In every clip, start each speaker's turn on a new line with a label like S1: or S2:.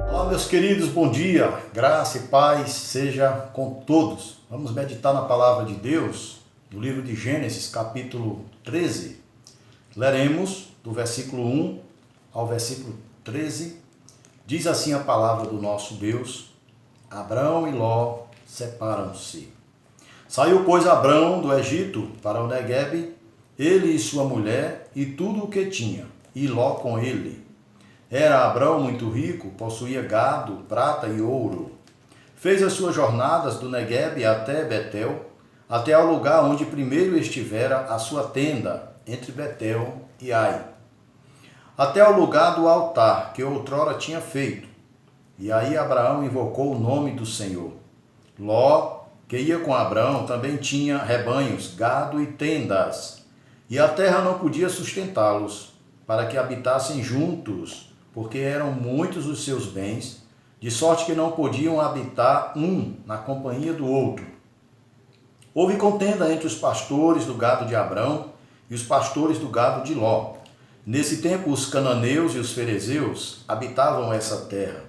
S1: Olá, meus queridos, bom dia, graça e paz seja com todos. Vamos meditar na palavra de Deus, no livro de Gênesis, capítulo 13. Leremos do versículo 1 ao versículo 13. Diz assim a palavra do nosso Deus: Abrão e Ló separam-se. Saiu, pois, Abrão do Egito para o Neguebe, ele e sua mulher e tudo o que tinha, e Ló com ele. Era Abrão muito rico, possuía gado, prata e ouro. Fez as suas jornadas do Neguebe até Betel, até ao lugar onde primeiro estivera a sua tenda, entre Betel e Ai, até ao lugar do altar que outrora tinha feito. E aí Abraão invocou o nome do Senhor. Ló, que ia com Abrão, também tinha rebanhos, gado e tendas, e a terra não podia sustentá-los, para que habitassem juntos, porque eram muitos os seus bens, de sorte que não podiam habitar um na companhia do outro. Houve contenda entre os pastores do gado de Abrão e os pastores do gado de Ló. Nesse tempo os cananeus e os ferezeus habitavam essa terra.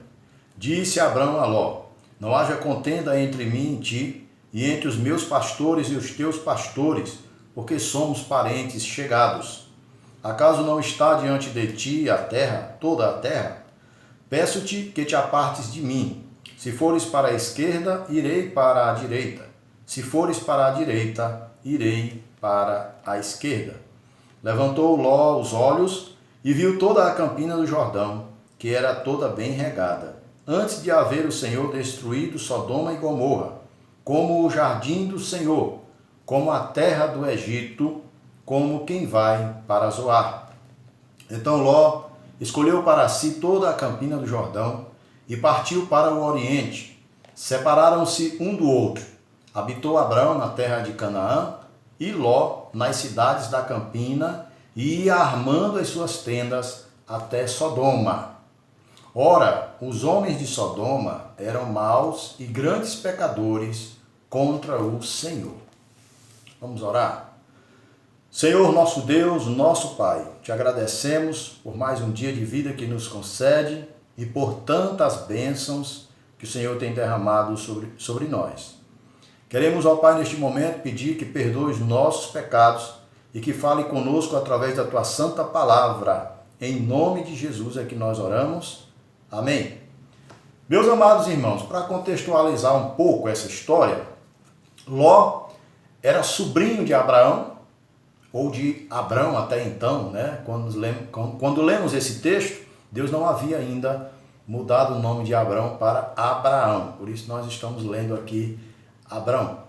S1: Disse Abrão a Ló: não haja contenda entre mim e ti, e entre os meus pastores e os teus pastores, porque somos parentes chegados. Acaso não está diante de ti a terra, toda a terra? Peço-te que te apartes de mim. Se fores para a esquerda, irei para a direita. Se fores para a direita, irei para a esquerda. Levantou Ló os olhos e viu toda a campina do Jordão, que era toda bem regada, antes de haver o Senhor destruído Sodoma e Gomorra, como o jardim do Senhor, como a terra do Egito, como quem vai para Zoar. Então Ló escolheu para si toda a campina do Jordão e partiu para o oriente. Separaram-se um do outro. Habitou Abrão na terra de Canaã e Ló nas cidades da campina, e ia armando as suas tendas até Sodoma. Ora, os homens de Sodoma eram maus e grandes pecadores contra o Senhor. Vamos orar? Senhor, nosso Deus, nosso Pai, te agradecemos por mais um dia de vida que nos concede e por tantas bênçãos que o Senhor tem derramado sobre nós. Queremos, ó Pai, neste momento pedir que perdoe os nossos pecados e que fale conosco através da tua santa palavra. Em nome de Jesus é que nós oramos. Amém. Meus amados irmãos, para contextualizar um pouco essa história, Ló era sobrinho de Abraão, ou de Abrão até então, né? Quando lemos esse texto, Deus não havia ainda mudado o nome de Abrão para Abraão, por isso nós estamos lendo aqui Abrão.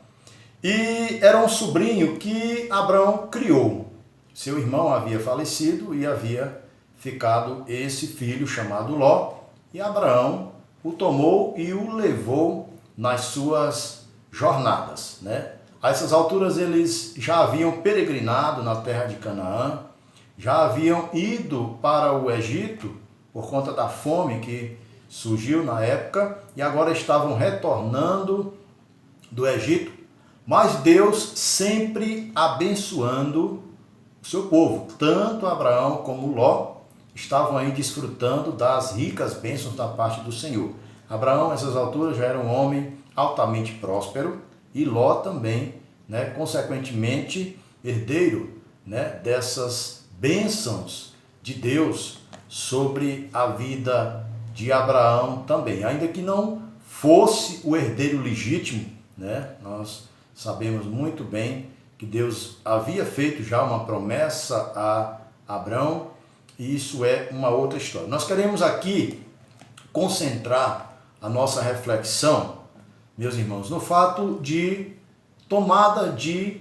S1: E era um sobrinho que Abrão criou. Seu irmão havia falecido e havia ficado esse filho chamado Ló, e Abraão o tomou e o levou nas suas jornadas, né? A essas alturas eles já haviam peregrinado na terra de Canaã, já haviam ido para o Egito por conta da fome que surgiu na época e agora estavam retornando do Egito, mas Deus sempre abençoando o seu povo. Tanto Abraão como Ló estavam aí desfrutando das ricas bênçãos da parte do Senhor. Abraão, nessas alturas, já era um homem altamente próspero e Ló também, né, consequentemente, herdeiro, né, dessas bênçãos de Deus sobre a vida de Abraão também. Ainda que não fosse o herdeiro legítimo, né, nós sabemos muito bem que Deus havia feito já uma promessa a Abrão, e isso é uma outra história. Nós queremos aqui concentrar a nossa reflexão, meus irmãos, no fato de tomada de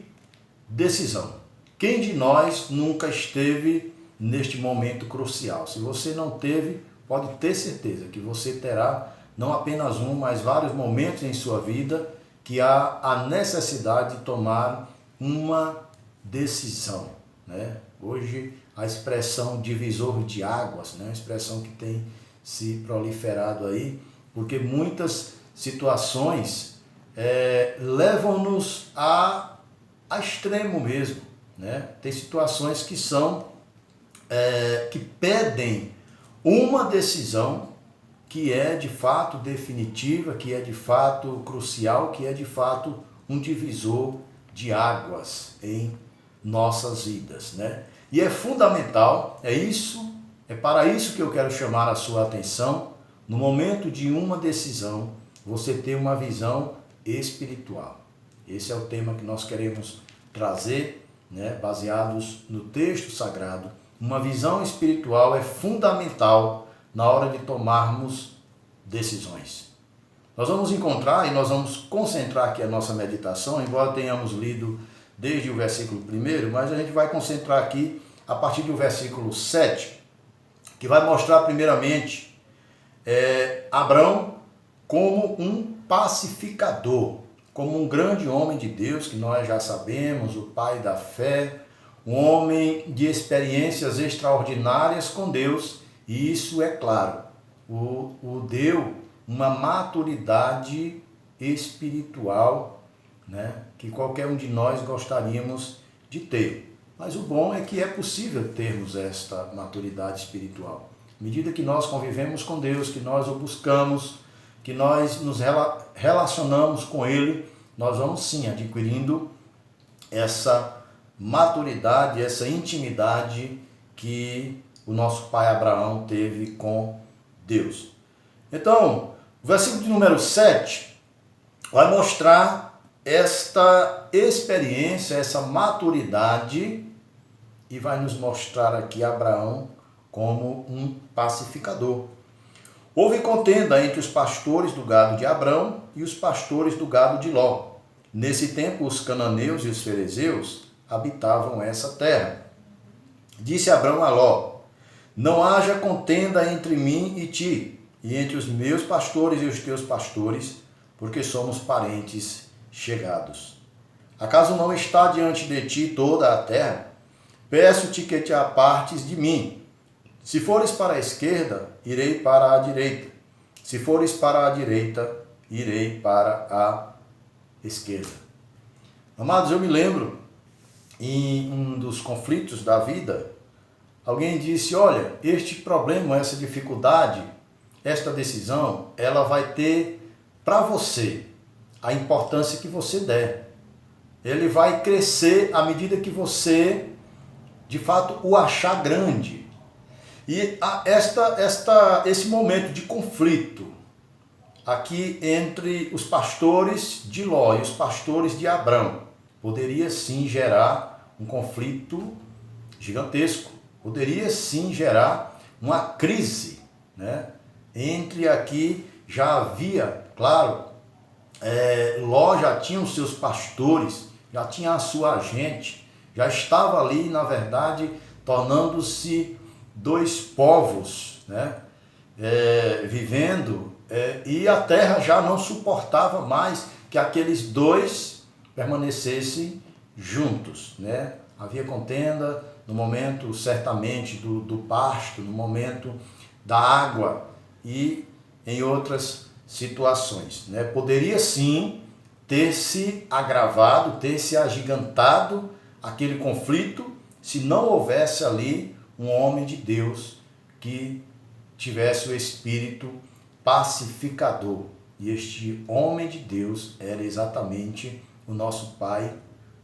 S1: decisão. Quem de nós nunca esteve neste momento crucial? Se você não teve, pode ter certeza que você terá não apenas um, mas vários momentos em sua vida que há a necessidade de tomar uma decisão, né? Hoje a expressão divisor de águas, né? Uma expressão que tem se proliferado aí, porque muitas situações levam-nos a extremo mesmo, né? Tem situações que são que pedem uma decisão que é de fato definitiva, que é de fato crucial, que é de fato um divisor de águas em nossas vidas, né? E é fundamental, é para isso que eu quero chamar a sua atenção, no momento de uma decisão, você ter uma visão espiritual. Esse é o tema que nós queremos trazer, né, baseados no texto sagrado. Uma visão espiritual é fundamental na hora de tomarmos decisões. Nós vamos encontrar e nós vamos concentrar aqui a nossa meditação, embora tenhamos lido desde o versículo 1, mas a gente vai concentrar aqui a partir do versículo 7, que vai mostrar primeiramente Abrão como um pacificador, como um grande homem de Deus, que nós já sabemos, o pai da fé, um homem de experiências extraordinárias com Deus, e isso, é claro, o deu uma maturidade espiritual, né, que qualquer um de nós gostaríamos de ter. Mas o bom é que é possível termos esta maturidade espiritual. À medida que nós convivemos com Deus, que nós o buscamos, que nós nos relacionamos com Ele, nós vamos sim adquirindo essa maturidade, essa intimidade que o nosso pai Abraão teve com Deus. Então, o versículo de número 7 vai mostrar esta experiência, essa maturidade, e vai nos mostrar aqui Abraão como um pacificador. Houve contenda entre os pastores do gado de Abrão e os pastores do gado de Ló. Nesse tempo, os cananeus e os ferezeus habitavam essa terra. Disse Abrão a Ló: não haja contenda entre mim e ti, e entre os meus pastores e os teus pastores, porque somos parentes chegados. Acaso não está diante de ti toda a terra? Peço-te que te apartes de mim. Se fores para a esquerda, irei para a direita. Se fores para a direita, irei para a esquerda. Amados, eu me lembro, em um dos conflitos da vida, alguém disse: olha, este problema, essa dificuldade, esta decisão, ela vai ter para você a importância que você der. Ele vai crescer à medida que você, de fato, o achar grande. E esse momento de conflito aqui entre os pastores de Ló e os pastores de Abrão poderia sim gerar um conflito gigantesco, poderia sim gerar uma crise, né? Entre aqui já havia, claro, Ló já tinha os seus pastores, já tinha a sua gente, já estava ali, na verdade, tornando-se dois povos, né? Vivendo, e a terra já não suportava mais que aqueles dois permanecessem juntos, né? Havia contenda no momento, certamente, do pasto, no momento da água e em outras situações, né? Poderia sim ter se agravado, ter se agigantado aquele conflito se não houvesse ali um homem de Deus que tivesse o espírito pacificador. E este homem de Deus era exatamente o nosso pai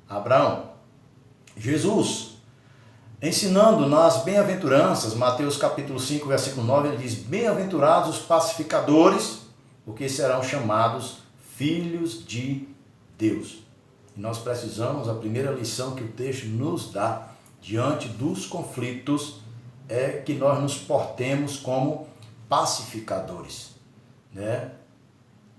S1: Abraão. Jesus, ensinando nas bem-aventuranças, Mateus capítulo 5, versículo 9, ele diz: bem-aventurados os pacificadores, porque serão chamados filhos de Deus. E nós precisamos, a primeira lição que o texto nos dá diante dos conflitos é que nós nos portemos como pacificadores, né?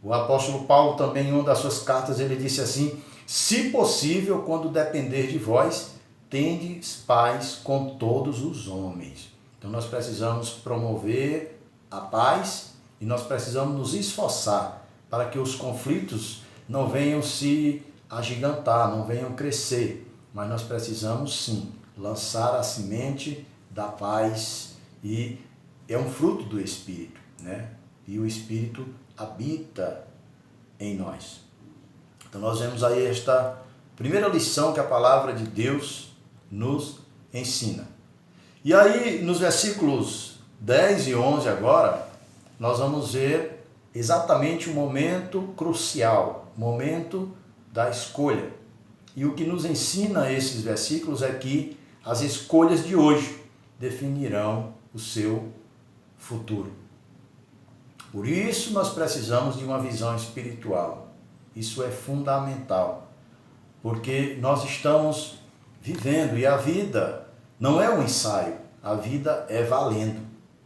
S1: O apóstolo Paulo também, em uma das suas cartas, ele disse assim: se possível, quando depender de vós, tendes paz com todos os homens. Então nós precisamos promover a paz e nós precisamos nos esforçar para que os conflitos não venham se agigantar, não venham crescer, mas nós precisamos sim lançar a semente da paz, e é um fruto do Espírito, né? E o Espírito habita em nós. Então nós vemos aí esta primeira lição que a palavra de Deus nos ensina. E aí, nos versículos 10 e 11 agora, nós vamos ver exatamente o momento crucial, o momento da escolha. E o que nos ensina esses versículos é que as escolhas de hoje definirão o seu futuro. Por isso nós precisamos de uma visão espiritual. Isso é fundamental, porque nós estamos vivendo e a vida não é um ensaio, a vida é valendo,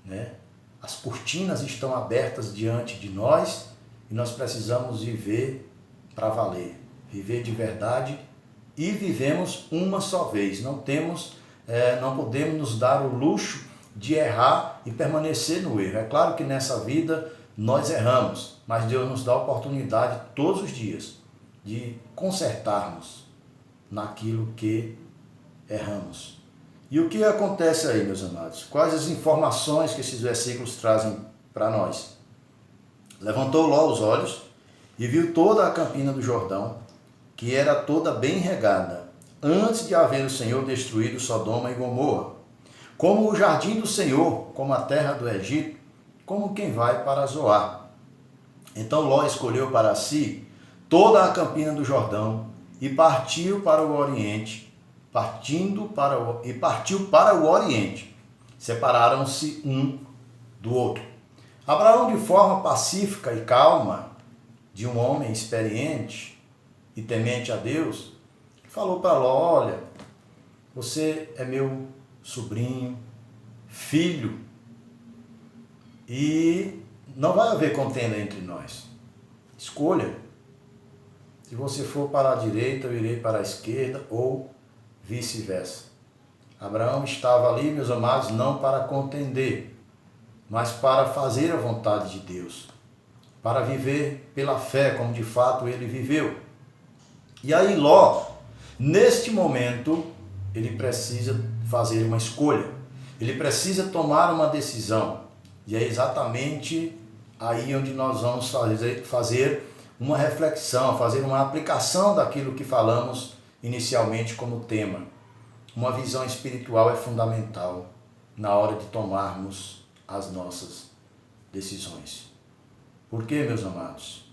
S1: né? As cortinas estão abertas diante de nós e nós precisamos viver para valer, viver de verdade e vivemos uma só vez. Não podemos nos dar o luxo de errar e permanecer no erro. É claro que nessa vida nós erramos, mas Deus nos dá a oportunidade todos os dias de consertarmos naquilo que erramos. E o que acontece aí, meus amados? Quais as informações que esses versículos trazem para nós? Levantou Ló os olhos e viu toda a campina do Jordão, que era toda bem regada, antes de haver o Senhor destruído Sodoma e Gomorra, como o jardim do Senhor, como a terra do Egito, como quem vai para Zoar. Então Ló escolheu para si toda a campina do Jordão e partiu para o Oriente. Partiu para o Oriente. Separaram-se um do outro. Abraão, de forma pacífica e calma, de um homem experiente e temente a Deus, falou para Ló: olha, você é meu sobrinho, filho, e não vai haver contenda entre nós. Escolha. Se você for para a direita, eu irei para a esquerda, ou vice-versa. Abraão estava ali, meus amados, não para contender, mas para fazer a vontade de Deus, para viver pela fé, como de fato ele viveu. E aí Ló, neste momento, ele precisa fazer uma escolha, ele precisa tomar uma decisão, e é exatamente aí onde nós vamos fazer uma reflexão, fazer uma aplicação daquilo que falamos inicialmente como tema. Uma visão espiritual é fundamental na hora de tomarmos as nossas decisões. Por quê, meus amados?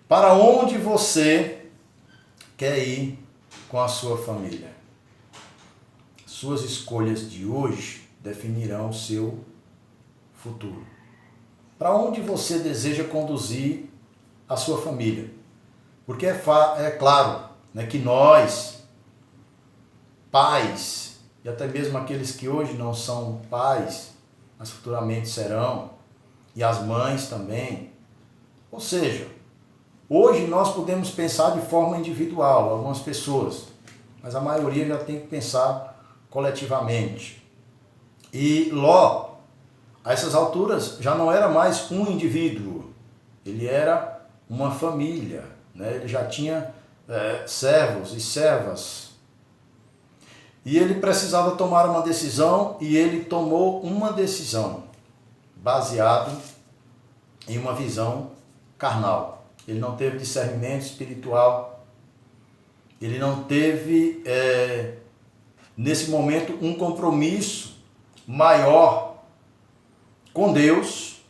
S1: Para onde você quer ir com a sua família? Suas escolhas de hoje definirão o seu futuro. Para onde você deseja conduzir a sua família? Porque é claro, né, que nós, pais, e até mesmo aqueles que hoje não são pais, mas futuramente serão, e as mães também, ou seja, hoje nós podemos pensar de forma individual, algumas pessoas, mas a maioria já tem que pensar coletivamente. E Ló, a essas alturas, já não era mais um indivíduo, ele era uma família, né? Ele já tinha servos e servas. E ele precisava tomar uma decisão, e ele tomou uma decisão baseado em uma visão carnal. Ele não teve discernimento espiritual, ele não teve, nesse momento, um compromisso maior com Deus,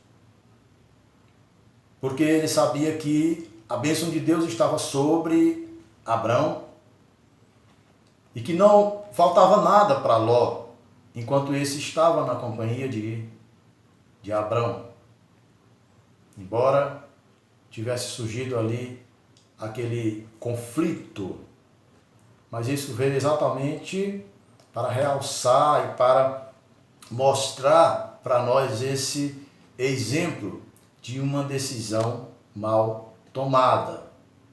S1: porque ele sabia que a bênção de Deus estava sobre Abrão e que não faltava nada para Ló, enquanto esse estava na companhia de Abrão. Embora tivesse surgido ali aquele conflito, mas isso veio exatamente para realçar e para mostrar para nós esse exemplo de uma decisão mal tomada,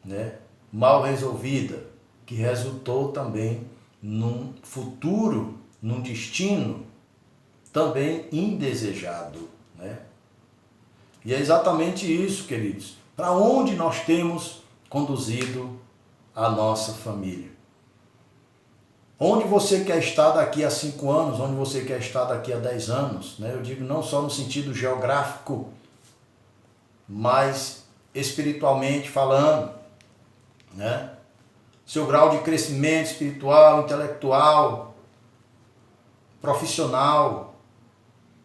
S1: né? Mal resolvida, que resultou também num futuro, num destino também indesejado, né? E é exatamente isso, queridos. Para onde nós temos conduzido a nossa família? Onde você quer estar daqui a 5 anos, onde você quer estar daqui a 10 anos, né? Eu digo não só no sentido geográfico, mas espiritualmente falando, né? Seu grau de crescimento espiritual, intelectual, profissional.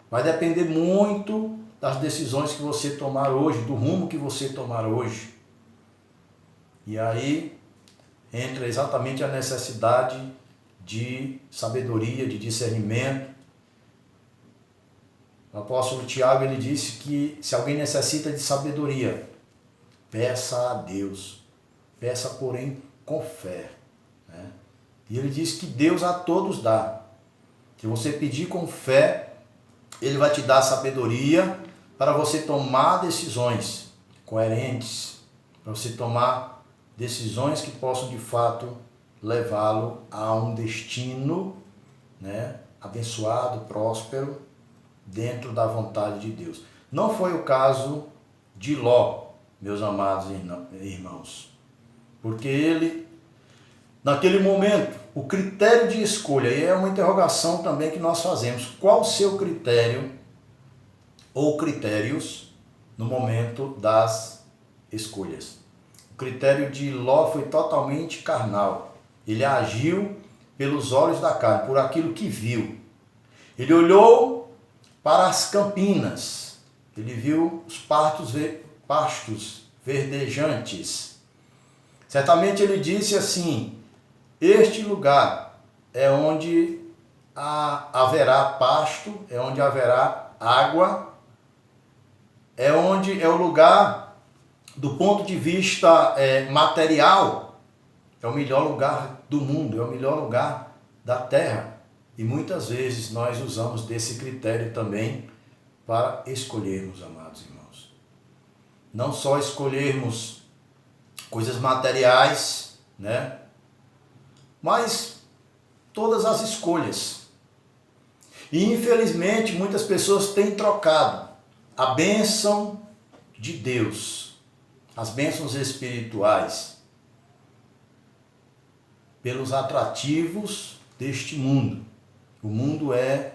S1: Vai depender muito das decisões que você tomar hoje, do rumo que você tomar hoje. E aí entra exatamente a necessidade de sabedoria, de discernimento. O apóstolo Tiago, ele disse que se alguém necessita de sabedoria, peça a Deus. Peça, porém, com fé. Né? E ele diz que Deus a todos dá. Se você pedir com fé, Ele vai te dar sabedoria para você tomar decisões coerentes, para você tomar decisões que possam de fato levá-lo a um destino, né, abençoado, próspero, dentro da vontade de Deus. Não foi o caso de Ló, meus amados irmãos, porque ele, naquele momento, o critério de escolha, e é uma interrogação também que nós fazemos, qual o seu critério ou critérios no momento das escolhas? O critério de Ló foi totalmente carnal. Ele agiu pelos olhos da carne, por aquilo que viu. Ele olhou para as campinas, ele viu os pastos verdejantes. Certamente ele disse assim: este lugar é onde haverá pasto, é onde haverá água, é onde é o lugar, do ponto de vista material, é o melhor lugar do mundo, é o melhor lugar da terra. E muitas vezes nós usamos desse critério também para escolhermos, amados irmãos. Não só escolhermos coisas materiais, né? Mas todas as escolhas. E infelizmente muitas pessoas têm trocado a bênção de Deus, as bênçãos espirituais, pelos atrativos deste mundo. O mundo é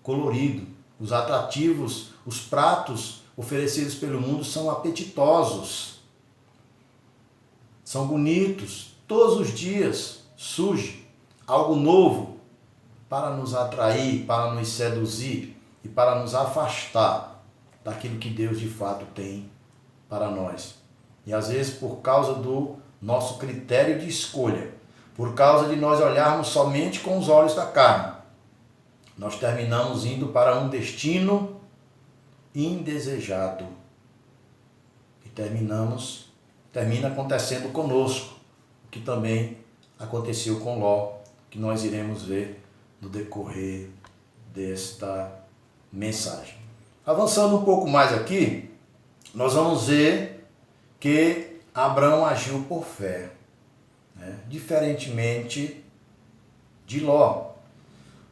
S1: colorido. Os atrativos, os pratos oferecidos pelo mundo são apetitosos, são bonitos. Todos os dias surge algo novo para nos atrair, para nos seduzir e para nos afastar daquilo que Deus de fato tem para nós. E às vezes por causa do nosso critério de escolha, por causa de nós olharmos somente com os olhos da carne, nós terminamos indo para um destino indesejado. E termina acontecendo conosco, o que também aconteceu com Ló, que nós iremos ver no decorrer desta mensagem. Avançando um pouco mais aqui, nós vamos ver que Abraão agiu por fé, né? Diferentemente de Ló.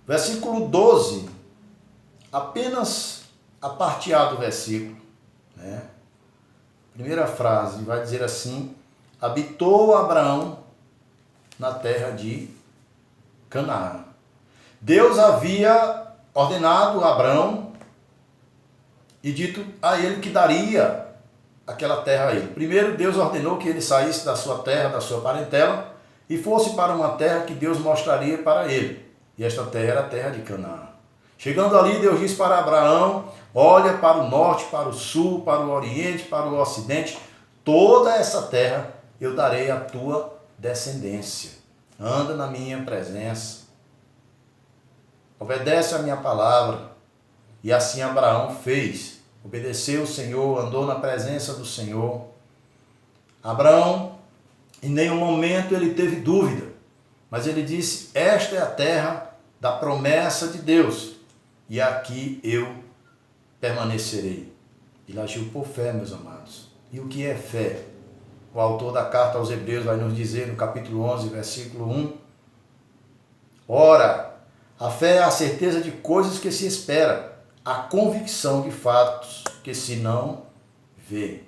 S1: Versículo 12, apenas a parte A do versículo, né? Primeira frase vai dizer assim: habitou Abraão na terra de Canaã. Deus havia ordenado a Abraão e dito a ele que daria aquela terra a ele. Primeiro, Deus ordenou que ele saísse da sua terra, da sua parentela, e fosse para uma terra que Deus mostraria para ele. E esta terra era a terra de Canaã. Chegando ali, Deus disse para Abraão: olha para o norte, para o sul, para o oriente, para o ocidente, toda essa terra eu darei à tua descendência. Anda na minha presença, obedece a minha palavra. E assim Abraão fez, obedeceu o Senhor, andou na presença do Senhor. Abraão, em nenhum momento ele teve dúvida, mas ele disse: esta é a terra da promessa de Deus, e aqui eu permanecerei. Ele agiu por fé, meus amados. E o que é fé? O autor da carta aos Hebreus vai nos dizer no capítulo 11, versículo 1: ora, a fé é a certeza de coisas que se espera, a convicção de fatos que se não vê.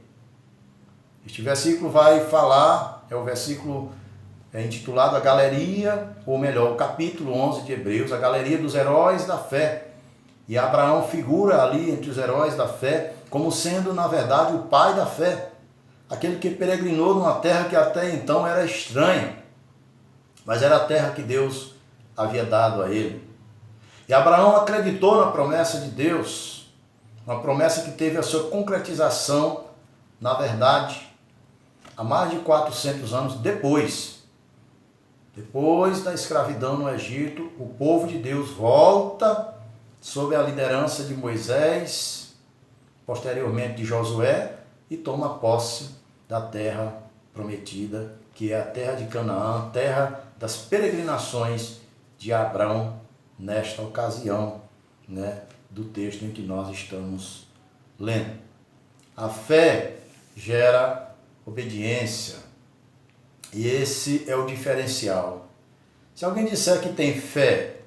S1: Este versículo vai falar, é o versículo intitulado A Galeria, ou melhor, o capítulo 11 de Hebreus, a galeria dos heróis da fé. E Abraão figura ali entre os heróis da fé como sendo, na verdade, o pai da fé. Aquele que peregrinou numa terra que até então era estranha, mas era a terra que Deus havia dado a ele. E Abraão acreditou na promessa de Deus, uma promessa que teve a sua concretização, na verdade, há mais de 400 anos depois. Depois da escravidão no Egito, o povo de Deus volta sob a liderança de Moisés, posteriormente de Josué, e toma posse da terra prometida, que é a terra de Canaã, terra das peregrinações de Abraão, nesta ocasião, do texto em que nós estamos lendo. A fé gera obediência, e esse é o diferencial. Se alguém disser que tem fé,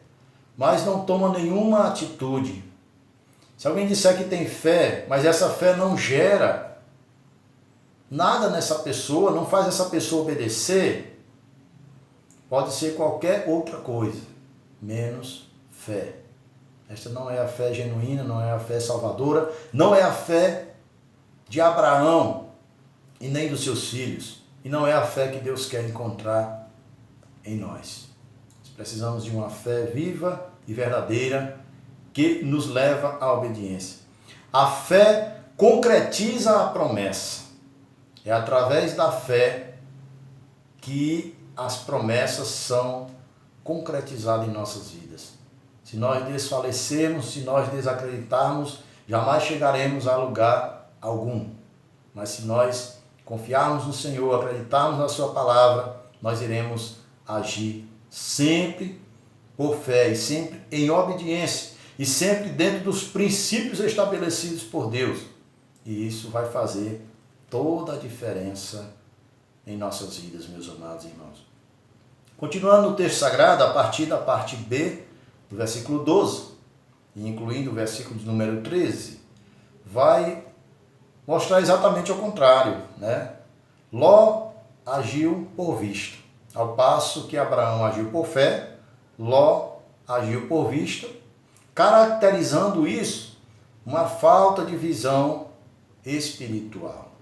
S1: mas não toma nenhuma atitude, se alguém disser que tem fé, mas essa fé não gera nada nessa pessoa, não faz essa pessoa obedecer, pode ser qualquer outra coisa, menos fé. Esta não é a fé genuína, não é a fé salvadora, não é a fé de Abraão e nem dos seus filhos, e não é a fé que Deus quer encontrar em nós. Nós precisamos de uma fé viva e verdadeira que nos leva à obediência. A fé concretiza a promessa. É através da fé que as promessas são concretizadas em nossas vidas. Se nós desfalecermos, se nós desacreditarmos, jamais chegaremos a lugar algum. Mas se nós confiarmos no Senhor, acreditarmos na sua palavra, nós iremos agir sempre por fé e sempre em obediência e sempre dentro dos princípios estabelecidos por Deus. E isso vai fazer toda a diferença em nossas vidas, meus amados irmãos. Continuando no texto sagrado, a partir da parte B, do versículo 12, e incluindo o versículo de número 13, vai mostrar exatamente o contrário, Ló agiu por vista, ao passo que Abraão agiu por fé, Ló agiu por vista, caracterizando isso uma falta de visão espiritual.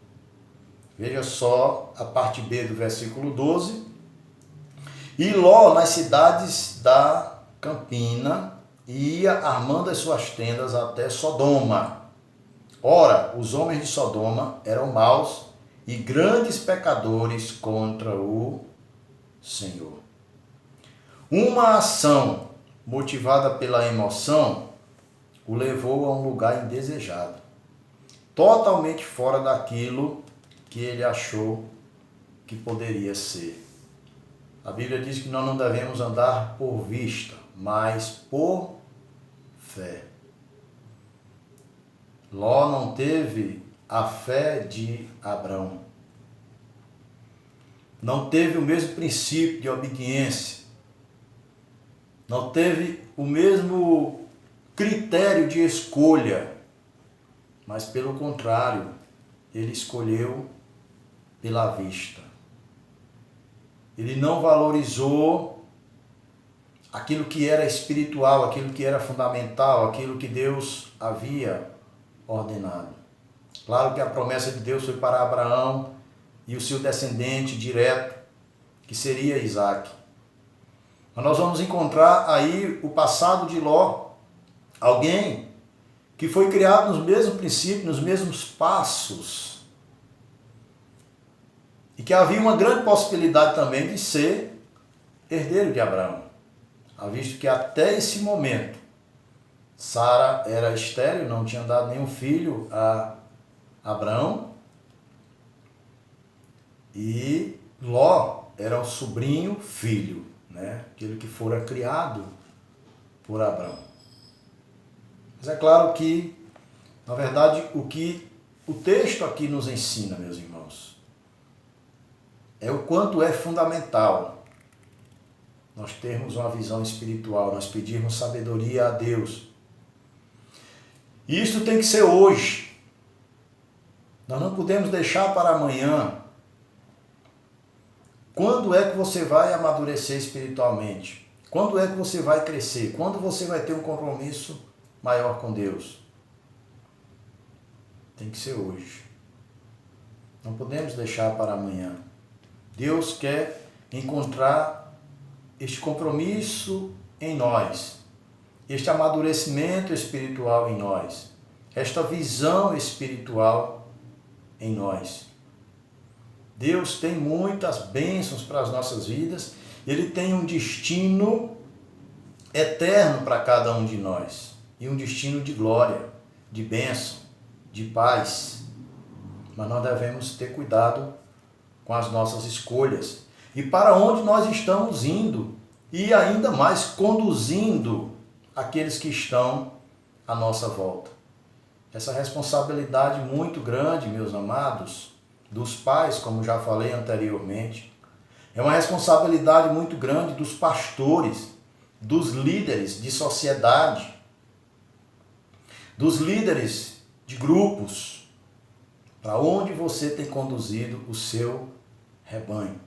S1: Veja só a parte B do versículo 12. E Ló, nas cidades da campina, ia armando as suas tendas até Sodoma. Ora, os homens de Sodoma eram maus e grandes pecadores contra o Senhor. Uma ação motivada pela emoção o levou a um lugar indesejado, totalmente fora daquilo que ele achou que poderia ser. A Bíblia diz que nós não devemos andar por vista, mas por fé. Ló não teve a fé de Abraão. Não teve o mesmo princípio de obediência. Não teve o mesmo critério de escolha. Mas, pelo contrário, ele escolheu pela vista. Ele não valorizou aquilo que era espiritual, aquilo que era fundamental, aquilo que Deus havia ordenado. Claro que a promessa de Deus foi para Abraão e o seu descendente direto, que seria Isaac. Mas nós vamos encontrar aí o passado de Ló, alguém que foi criado nos mesmos princípios, nos mesmos passos, e que havia uma grande possibilidade também de ser herdeiro de Abraão, visto que até esse momento Sara era estéril, não tinha dado nenhum filho a Abraão, e Ló era o sobrinho filho, aquele que fora criado por Abraão. Mas é claro que, na verdade, o que o texto aqui nos ensina, meus irmãos, é o quanto é fundamental nós termos uma visão espiritual, nós pedirmos sabedoria a Deus. E isso tem que ser hoje. Nós não podemos deixar para amanhã. Quando é que você vai amadurecer espiritualmente? Quando é que você vai crescer? Quando você vai ter um compromisso maior com Deus? Tem que ser hoje. Não podemos deixar para amanhã. Deus quer encontrar este compromisso em nós. este amadurecimento espiritual em nós, esta visão espiritual em nós. Deus tem muitas bênçãos para as nossas vidas, Ele tem um destino eterno para cada um de nós, e um destino de glória, de bênção, de paz. Mas nós devemos ter cuidado com as nossas escolhas e para onde nós estamos indo, e ainda mais conduzindo aqueles que estão à nossa volta. Essa responsabilidade muito grande, meus amados, dos pais, como já falei anteriormente, é uma responsabilidade muito grande dos pastores, dos líderes de sociedade, dos líderes de grupos, para onde você tem conduzido o seu rebanho.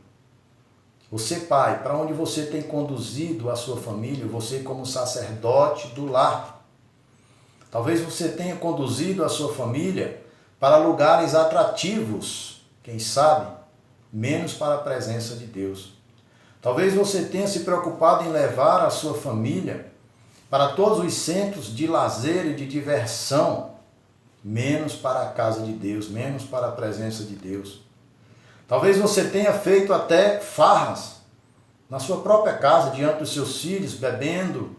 S1: Você, pai, para onde você tem conduzido a sua família, você como sacerdote do lar. Talvez você tenha conduzido a sua família para lugares atrativos, quem sabe, menos para a presença de Deus. Talvez você tenha se preocupado em levar a sua família para todos os centros de lazer e de diversão, menos para a casa de Deus, menos para a presença de Deus. Talvez você tenha feito até farras na sua própria casa, diante dos seus filhos, bebendo,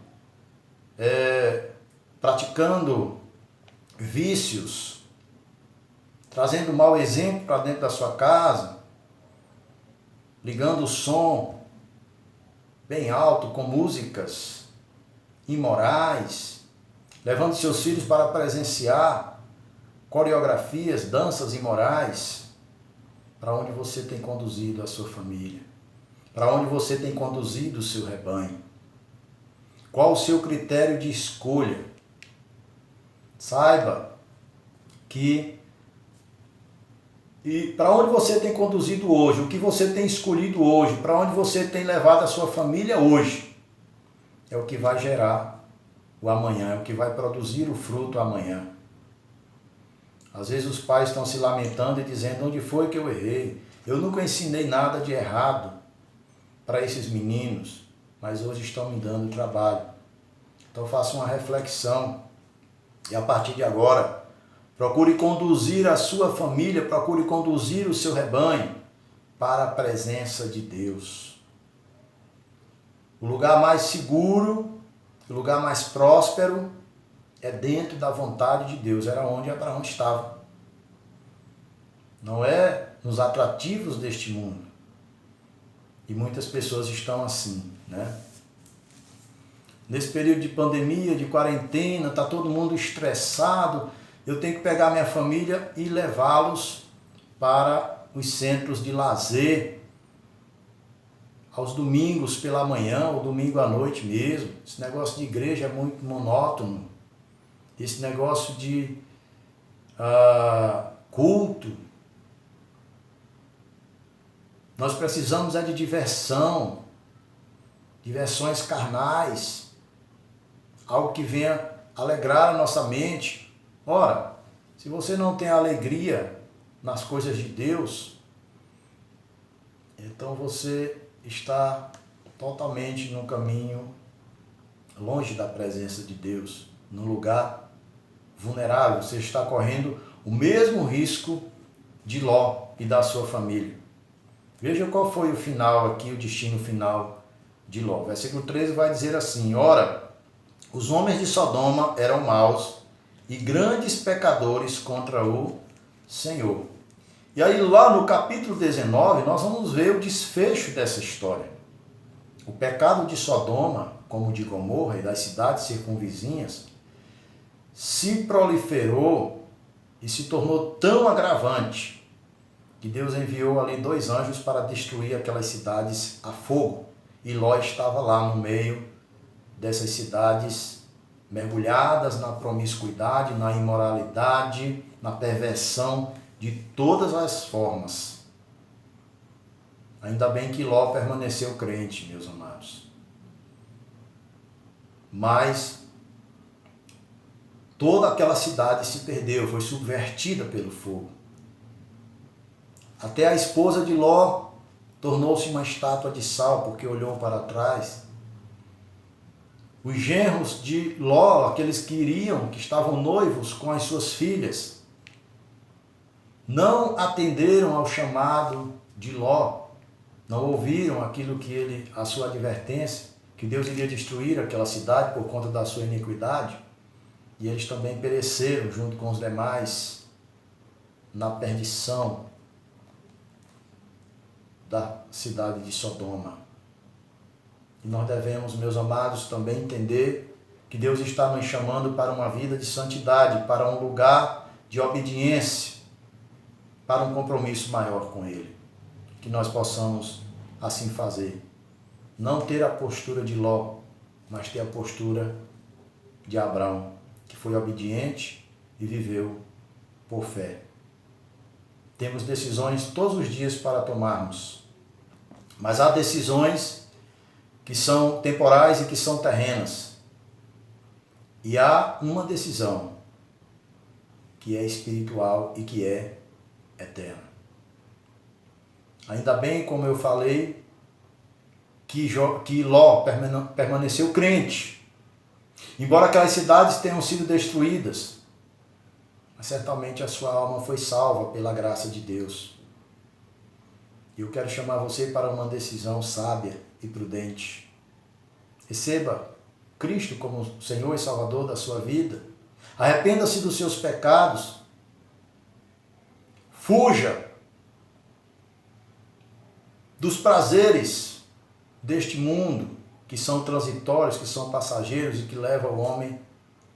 S1: praticando vícios, trazendo mau exemplo para dentro da sua casa, ligando o som bem alto com músicas imorais, levando seus filhos para presenciar coreografias, danças imorais. Para onde você tem conduzido a sua família? Para onde você tem conduzido o seu rebanho? Qual o seu critério de escolha? Saiba que para onde você tem conduzido hoje, o que você tem escolhido hoje, para onde você tem levado a sua família hoje, é o que vai gerar o amanhã, é o que vai produzir o fruto amanhã. Às vezes os pais estão se lamentando e dizendo: onde foi que eu errei? Eu nunca ensinei nada de errado para esses meninos, mas hoje estão me dando trabalho. Então faça uma reflexão e a partir de agora, procure conduzir a sua família, procure conduzir o seu rebanho para a presença de Deus. O lugar mais seguro, o lugar mais próspero é dentro da vontade de Deus. Era onde Abraão estava. Não é nos atrativos deste mundo. E muitas pessoas estão assim, né? Nesse período de pandemia, de quarentena, está todo mundo estressado. Eu tenho que pegar minha família e levá-los para os centros de lazer, aos domingos pela manhã, ou domingo à noite mesmo. Esse negócio de igreja é muito monótono. Esse negócio de culto. Nós precisamos de diversão, diversões carnais, algo que venha alegrar a nossa mente. Ora, se você não tem alegria nas coisas de Deus, então você está totalmente no caminho longe da presença de Deus, num lugar vulnerável. Você está correndo o mesmo risco de Ló e da sua família. Veja qual foi o final aqui, o destino final de Ló. Versículo 13 vai dizer assim: ora, os homens de Sodoma eram maus e grandes pecadores contra o Senhor. E aí lá no capítulo 19, nós vamos ver o desfecho dessa história. O pecado de Sodoma, como de Gomorra e das cidades circunvizinhas, se proliferou e se tornou tão agravante que Deus enviou ali 2 anjos para destruir aquelas cidades a fogo. E Ló estava lá no meio dessas cidades, mergulhadas na promiscuidade, na imoralidade, na perversão de todas as formas. Ainda bem que Ló permaneceu crente, meus amados. Mas toda aquela cidade se perdeu, foi subvertida pelo fogo. Até a esposa de Ló tornou-se uma estátua de sal, porque olhou para trás. Os genros de Ló, aqueles que estavam noivos com as suas filhas, não atenderam ao chamado de Ló, não ouviram aquilo que a sua advertência, que Deus iria destruir aquela cidade por conta da sua iniquidade, e eles também pereceram junto com os demais na perdição da cidade de Sodoma. E nós devemos, meus amados, também entender que Deus está nos chamando para uma vida de santidade, para um lugar de obediência, para um compromisso maior com Ele. Que nós possamos assim fazer. Não ter a postura de Ló, mas ter a postura de Abraão, que foi obediente e viveu por fé. Temos decisões todos os dias para tomarmos, mas há decisões que são temporais e que são terrenas. E há uma decisão que é espiritual e que é eterna. Ainda bem, como eu falei, que Ló permaneceu crente. Embora aquelas cidades tenham sido destruídas, mas certamente a sua alma foi salva pela graça de Deus. E eu quero chamar você para uma decisão sábia e prudente. Receba Cristo como Senhor e Salvador da sua vida. Arrependa-se dos seus pecados. Fuja dos prazeres deste mundo, que são transitórios, que são passageiros e que levam o homem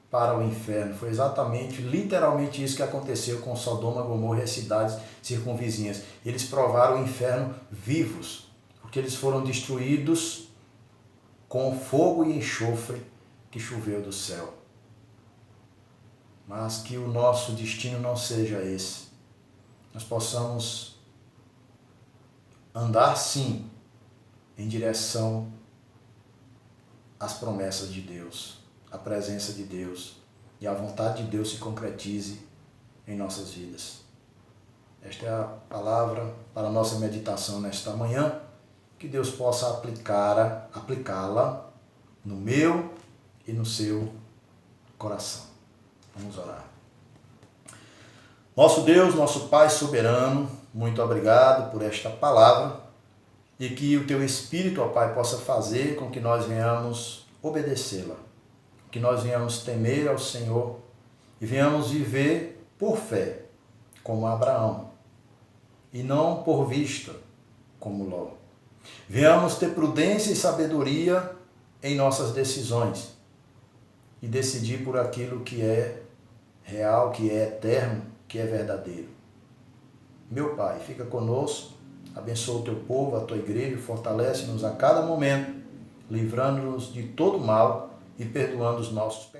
S1: para o inferno. Foi exatamente, literalmente isso que aconteceu com Sodoma, Gomorra e as cidades circunvizinhas. Eles provaram o inferno vivos, porque eles foram destruídos com fogo e enxofre que choveu do céu. Mas que o nosso destino não seja esse. Nós possamos andar sim em direção às promessas de Deus, à presença de Deus, e a vontade de Deus se concretize em nossas vidas. Esta é a palavra para a nossa meditação nesta manhã, que Deus possa aplicá-la no meu e no seu coração. Vamos orar. Nosso Deus, nosso Pai soberano, muito obrigado por esta palavra e que o Teu Espírito, ó Pai, possa fazer com que nós venhamos obedecê-la, que nós venhamos temer ao Senhor e venhamos viver por fé, como Abraão, e não por vista, como Ló. Venhamos ter prudência e sabedoria em nossas decisões e decidir por aquilo que é real, que é eterno, que é verdadeiro. Meu Pai, fica conosco, abençoa o Teu povo, a Tua igreja, fortalece-nos a cada momento, livrando-nos de todo mal e perdoando os nossos pecados.